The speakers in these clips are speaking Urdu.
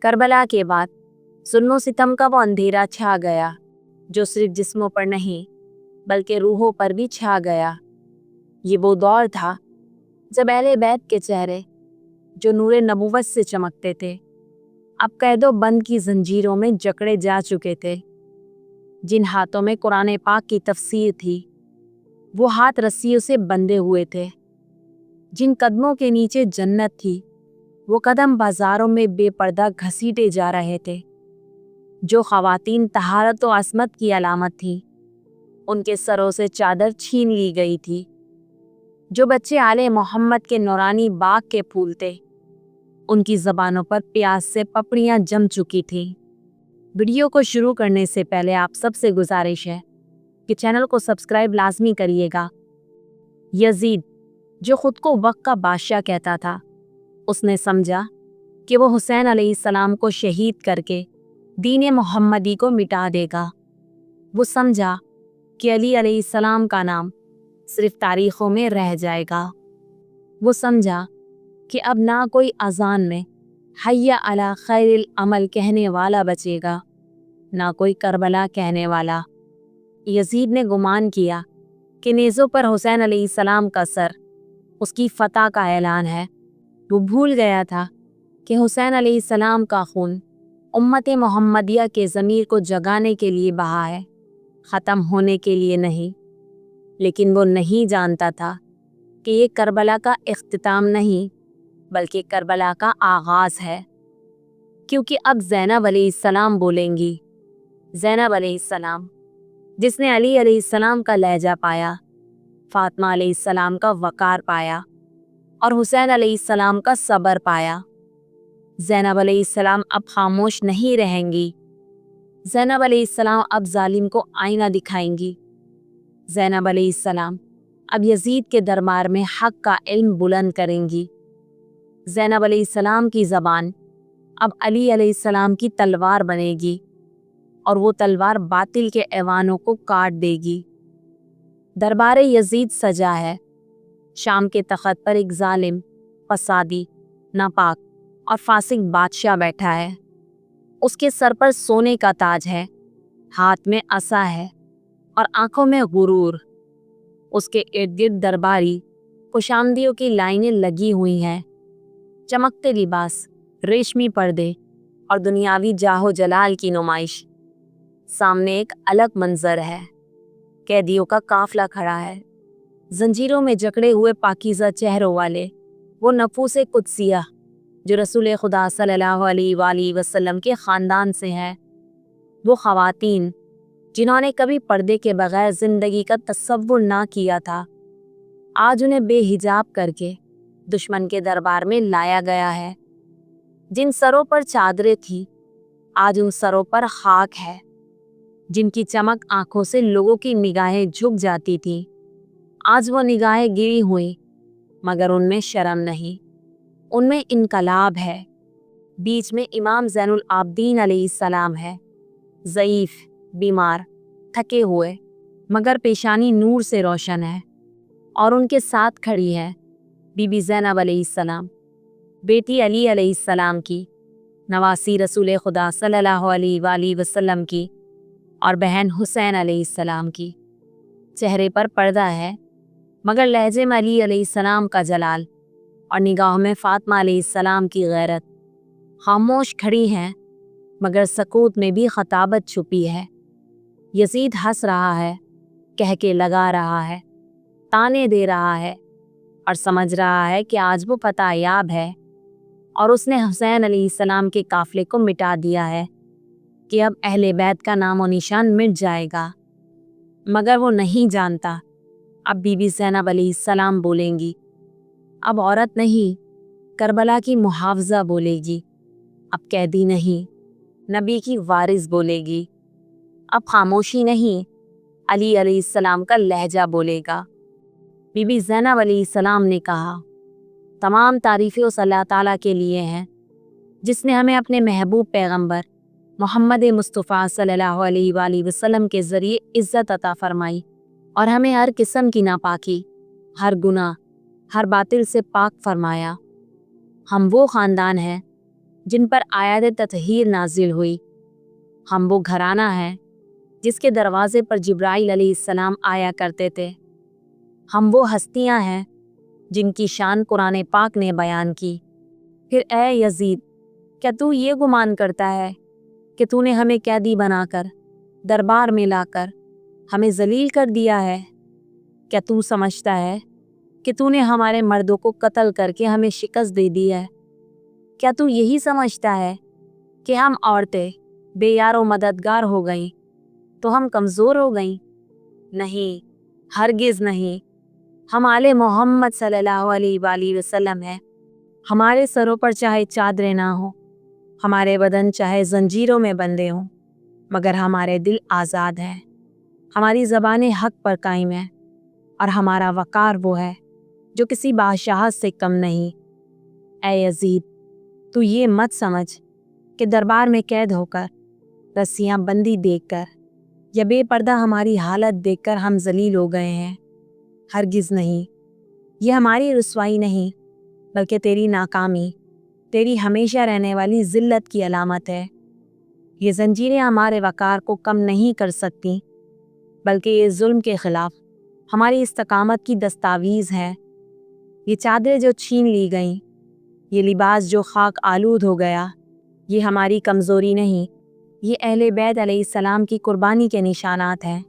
کربلا کے بعد ظلم و ستم کا وہ اندھیرا چھا گیا جو صرف جسموں پر نہیں بلکہ روحوں پر بھی چھا گیا۔ یہ وہ دور تھا جب اہل بیت کے چہرے جو نور نبوت سے چمکتے تھے اب قید و بند کی زنجیروں میں جکڑے جا چکے تھے۔ جن ہاتھوں میں قرآن پاک کی تفسیر تھی وہ ہاتھ رسیوں سے بندھے ہوئے تھے۔ جن قدموں کے نیچے جنت تھی وہ قدم بازاروں میں بے پردہ گھسیٹے جا رہے تھے۔ جو خواتین طہارت و عصمت کی علامت تھی ان کے سروں سے چادر چھین لی گئی تھی۔ جو بچے آل محمد کے نورانی باغ کے پھول تھے ان کی زبانوں پر پیاس سے پپڑیاں جم چکی تھیں۔ ویڈیو کو شروع کرنے سے پہلے آپ سب سے گزارش ہے کہ چینل کو سبسکرائب لازمی کریے گا۔ یزید جو خود کو وقت کا بادشاہ کہتا تھا اس نے سمجھا کہ وہ حسین علیہ السلام کو شہید کر کے دین محمدی کو مٹا دے گا۔ وہ سمجھا کہ علی علیہ السلام کا نام صرف تاریخوں میں رہ جائے گا۔ وہ سمجھا کہ اب نہ کوئی اذان میں حی علی خیر العمل کہنے والا بچے گا نہ کوئی کربلا کہنے والا۔ یزید نے گمان کیا کہ نیزوں پر حسین علیہ السلام کا سر اس کی فتح کا اعلان ہے۔ وہ بھول گیا تھا کہ حسین علیہ السلام کا خون امت محمدیہ کے ضمیر کو جگانے کے لیے بہا ہے، ختم ہونے کے لیے نہیں۔ لیکن وہ نہیں جانتا تھا کہ یہ کربلا کا اختتام نہیں بلکہ کربلا کا آغاز ہے، کیونکہ اب زینب علیہ السلام بولیں گی۔ زینب علیہ السلام جس نے علی علیہ السلام کا لہجہ پایا، فاطمہ علیہ السلام کا وقار پایا اور حسین علیہ السلام کا صبر پایا۔ زینب علیہ السلام اب خاموش نہیں رہیں گی۔ زینب علیہ السلام اب ظالم کو آئینہ دکھائیں گی۔ زینب علیہ السلام اب یزید کے دربار میں حق کا علم بلند کریں گی۔ زینب علیہ السلام کی زبان اب علی علیہ السلام کی تلوار بنے گی اور وہ تلوار باطل کے ایوانوں کو کاٹ دے گی۔ دربار یزید سجا ہے۔ شام کے تخت پر ایک ظالم، فسادی، ناپاک اور فاسق بادشاہ بیٹھا ہے۔ اس کے سر پر سونے کا تاج ہے، ہاتھ میں عصا ہے اور آنکھوں میں غرور۔ اس کے ارد گرد درباری خوشامدیوں کی لائنیں لگی ہوئی ہیں، چمکتے لباس، ریشمی پردے اور دنیاوی جاہ و جلال کی نمائش۔ سامنے ایک الگ منظر ہے، قیدیوں کا قافلہ کھڑا ہے، زنجیروں میں جکڑے ہوئے پاکیزہ چہروں والے وہ نفوس قدسیہ جو رسول خدا صلی اللہ علیہ وآلہ وسلم کے خاندان سے ہے۔ وہ خواتین جنہوں نے کبھی پردے کے بغیر زندگی کا تصور نہ کیا تھا، آج انہیں بے حجاب کر کے دشمن کے دربار میں لایا گیا ہے۔ جن سروں پر چادریں تھی آج ان سروں پر خاک ہے۔ جن کی چمک آنکھوں سے لوگوں کی نگاہیں جھک جاتی تھیں آج وہ نگاہیں گری ہوئیں، مگر ان میں شرم نہیں، ان میں انقلاب ہے۔ بیچ میں امام زین العابدین علیہ السلام ہے، ضعیف، بیمار، تھکے ہوئے، مگر پیشانی نور سے روشن ہے۔ اور ان کے ساتھ کھڑی ہے بی بی زینب علیہ السلام، بیٹی علی علیہ السلام کی، نواسی رسول خدا صلی اللہ علیہ وآلہ وسلم کی، اور بہن حسین علیہ السلام کی۔ چہرے پر پردہ ہے مگر لہجے میں علی علیہ السلام کا جلال اور نگاہوں میں فاطمہ علیہ السلام کی غیرت۔ خاموش کھڑی ہیں مگر سکوت میں بھی خطابت چھپی ہے۔ یزید ہنس رہا ہے، کہہ کے لگا رہا ہے، تانے دے رہا ہے اور سمجھ رہا ہے کہ آج وہ فتح یاب ہے اور اس نے حسین علیہ السلام کے قافلے کو مٹا دیا ہے، کہ اب اہل بیت کا نام و نشان مٹ جائے گا۔ مگر وہ نہیں جانتا اب بی بی زینب علیہ السلام بولیں گی۔ اب عورت نہیں، کربلا کی محافظہ بولے گی۔ اب قیدی نہیں، نبی کی وارث بولے گی۔ اب خاموشی نہیں، علی علیہ السلام کا لہجہ بولے گا۔ بی بی زینب علیہ السلام نے کہا، تمام تعریفیں اس اللہ تعالیٰ کے لیے ہیں جس نے ہمیں اپنے محبوب پیغمبر محمد مصطفیٰ صلی اللہ علیہ وآلہ وسلم کے ذریعے عزت عطا فرمائی اور ہمیں ہر قسم کی ناپاکی، ہر گناہ، ہر باطل سے پاک فرمایا۔ ہم وہ خاندان ہیں جن پر آیات تطہیر نازل ہوئی۔ ہم وہ گھرانہ ہیں جس کے دروازے پر جبرائیل علیہ السلام آیا کرتے تھے۔ ہم وہ ہستیاں ہیں جن کی شان قرآن پاک نے بیان کی۔ پھر اے یزید، کیا تو یہ گمان کرتا ہے کہ تو نے ہمیں قیدی بنا کر دربار میں لا کر ہمیں ذلیل کر دیا ہے؟ کیا تو سمجھتا ہے کہ تو نے ہمارے مردوں کو قتل کر کے ہمیں شکست دے دی ہے؟ کیا تو یہی سمجھتا ہے کہ ہم عورتیں بے یار و مددگار ہو گئیں تو ہم کمزور ہو گئیں؟ نہیں، ہرگز نہیں۔ ہم آل محمد صلی اللہ علیہ وآلہ وسلم ہیں۔ ہمارے سروں پر چاہے چادریں نہ ہوں، ہمارے بدن چاہے زنجیروں میں بندھے ہوں، مگر ہمارے دل آزاد ہیں۔ ہماری زبانیں حق پر قائم ہیں، اور ہمارا وقار وہ ہے جو کسی بادشاہت سے کم نہیں۔ اے یزید، تو یہ مت سمجھ کہ دربار میں قید ہو کر، رسیاں بندی دیکھ کر یا بے پردہ ہماری حالت دیکھ کر ہم ذلیل ہو گئے ہیں۔ ہرگز نہیں۔ یہ ہماری رسوائی نہیں بلکہ تیری ناکامی، تیری ہمیشہ رہنے والی ذلت کی علامت ہے۔ یہ زنجیریں ہمارے وقار کو کم نہیں کر سکتی، بلکہ یہ ظلم کے خلاف ہماری استقامت کی دستاویز ہے۔ یہ چادریں جو چھین لی گئیں، یہ لباس جو خاک آلود ہو گیا، یہ ہماری کمزوری نہیں، یہ اہل بیت علیہ السلام کی قربانی کے نشانات ہیں۔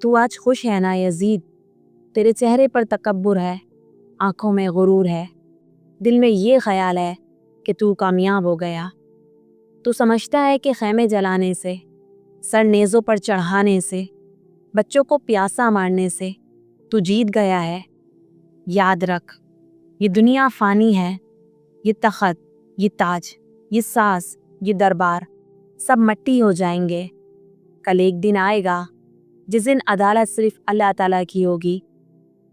تو آج خوش ہے نا یزید؟ تیرے چہرے پر تکبر ہے، آنکھوں میں غرور ہے، دل میں یہ خیال ہے کہ تو کامیاب ہو گیا۔ تو سمجھتا ہے کہ خیمے جلانے سے، سر نیزوں پر چڑھانے سے، بچوں کو پیاسا مارنے سے تو جیت گیا ہے۔ یاد رکھ، یہ دنیا فانی ہے۔ یہ تخت، یہ تاج، یہ ساز، یہ دربار سب مٹی ہو جائیں گے۔ کل ایک دن آئے گا جس دن عدالت صرف اللہ تعالیٰ کی ہوگی،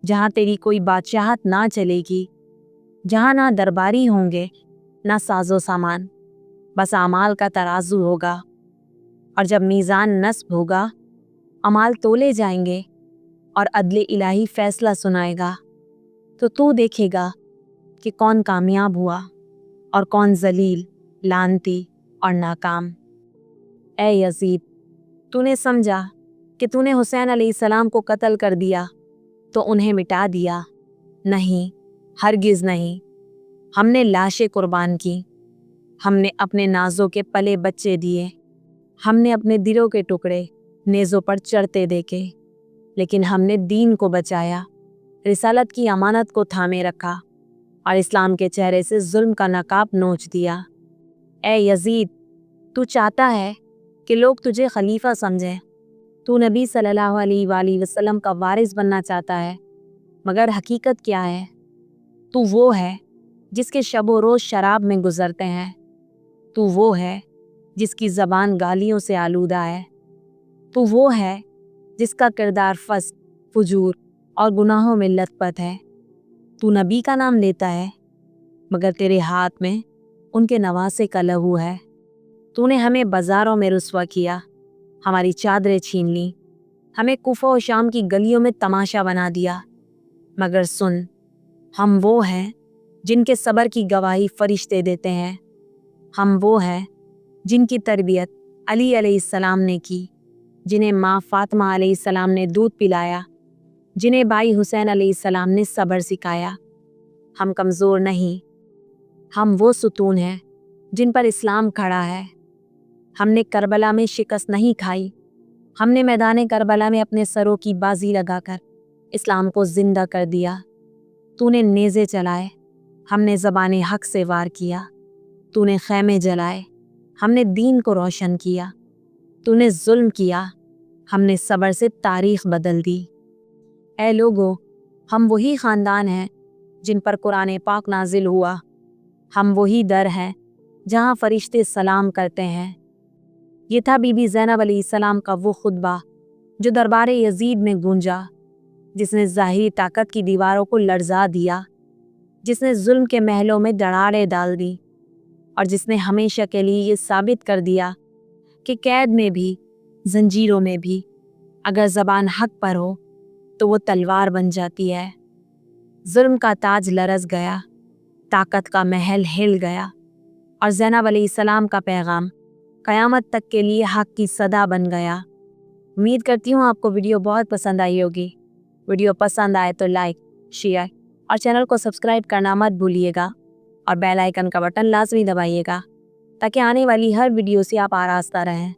جہاں تیری کوئی بادشاہت نہ چلے گی، جہاں نہ درباری ہوں گے نہ ساز و سامان، بس اعمال کا ترازو ہوگا۔ اور جب میزان نصب ہوگا، اعمال تولے جائیں گے اور عدل الہی فیصلہ سنائے گا، تو دیکھے گا کہ کون کامیاب ہوا اور کون ذلیل، لعنتی اور ناکام۔ اے یزید، تو نے سمجھا کہ تو نے حسین علیہ السلام کو قتل کر دیا تو انہیں مٹا دیا؟ نہیں، ہرگز نہیں۔ ہم نے لاشیں قربان کی، ہم نے اپنے نازوں کے پلے بچے دیے، ہم نے اپنے دلوں کے ٹکڑے نیزوں پر چڑھتے دیکھے، لیکن ہم نے دین کو بچایا، رسالت کی امانت کو تھامے رکھا اور اسلام کے چہرے سے ظلم کا نقاب نوچ دیا۔ اے یزید، تو چاہتا ہے کہ لوگ تجھے خلیفہ سمجھیں، تو نبی صلی اللہ علیہ وآلہ وسلم کا وارث بننا چاہتا ہے، مگر حقیقت کیا ہے؟ تو وہ ہے جس کے شب و روز شراب میں گزرتے ہیں، تو وہ ہے جس کی زبان گالیوں سے آلودہ ہے، تو وہ ہے جس کا کردار فسق، فجور اور گناہوں میں لت پت ہے۔ تو نبی کا نام لیتا ہے، مگر تیرے ہاتھ میں ان کے نواسے کا لہو ہے۔ تو نے ہمیں بازاروں میں رسوا کیا، ہماری چادریں چھین لیں، ہمیں کوفہ و شام کی گلیوں میں تماشا بنا دیا، مگر سن، ہم وہ ہیں جن کے صبر کی گواہی فرشتے دیتے ہیں، ہم وہ ہیں جن کی تربیت علی علیہ السلام نے کی، جنہیں ماں فاطمہ علیہ السلام نے دودھ پلایا، جنہیں بھائی حسین علیہ السلام نے صبر سکھایا۔ ہم کمزور نہیں، ہم وہ ستون ہیں جن پر اسلام کھڑا ہے۔ ہم نے کربلا میں شکست نہیں کھائی، ہم نے میدان کربلا میں اپنے سروں کی بازی لگا کر اسلام کو زندہ کر دیا۔ تو نے نیزے چلائے، ہم نے زبان حق سے وار کیا، تو نے خیمے جلائے، ہم نے دین کو روشن کیا، تو نے ظلم کیا، ہم نے صبر سے تاریخ بدل دی۔ اے لوگو، ہم وہی خاندان ہیں جن پر قرآن پاک نازل ہوا، ہم وہی در ہیں جہاں فرشتے سلام کرتے ہیں۔ یہ تھا بی بی زینب علیہ السلام کا وہ خطبہ جو دربار یزید میں گونجا، جس نے ظاہری طاقت کی دیواروں کو لرزا دیا، جس نے ظلم کے محلوں میں دراڑیں ڈال دی، اور جس نے ہمیشہ کے لیے یہ ثابت کر دیا کہ قید میں بھی، زنجیروں میں بھی، اگر زبان حق پر ہو تو وہ تلوار بن جاتی ہے۔ ظلم کا تاج لرز گیا، طاقت کا محل ہل گیا، اور زینب علیہ السلام کا پیغام قیامت تک کے لیے حق کی صدا بن گیا۔ امید کرتی ہوں آپ کو ویڈیو بہت پسند آئی ہوگی۔ ویڈیو پسند آئے تو لائک، شیئر اور چینل کو سبسکرائب کرنا مت بھولیے گا، اور بیل آئیکن کا بٹن لازمی دبائیے گا تاکہ آنے والی ہر ویڈیو سے آپ آراستہ رہیں۔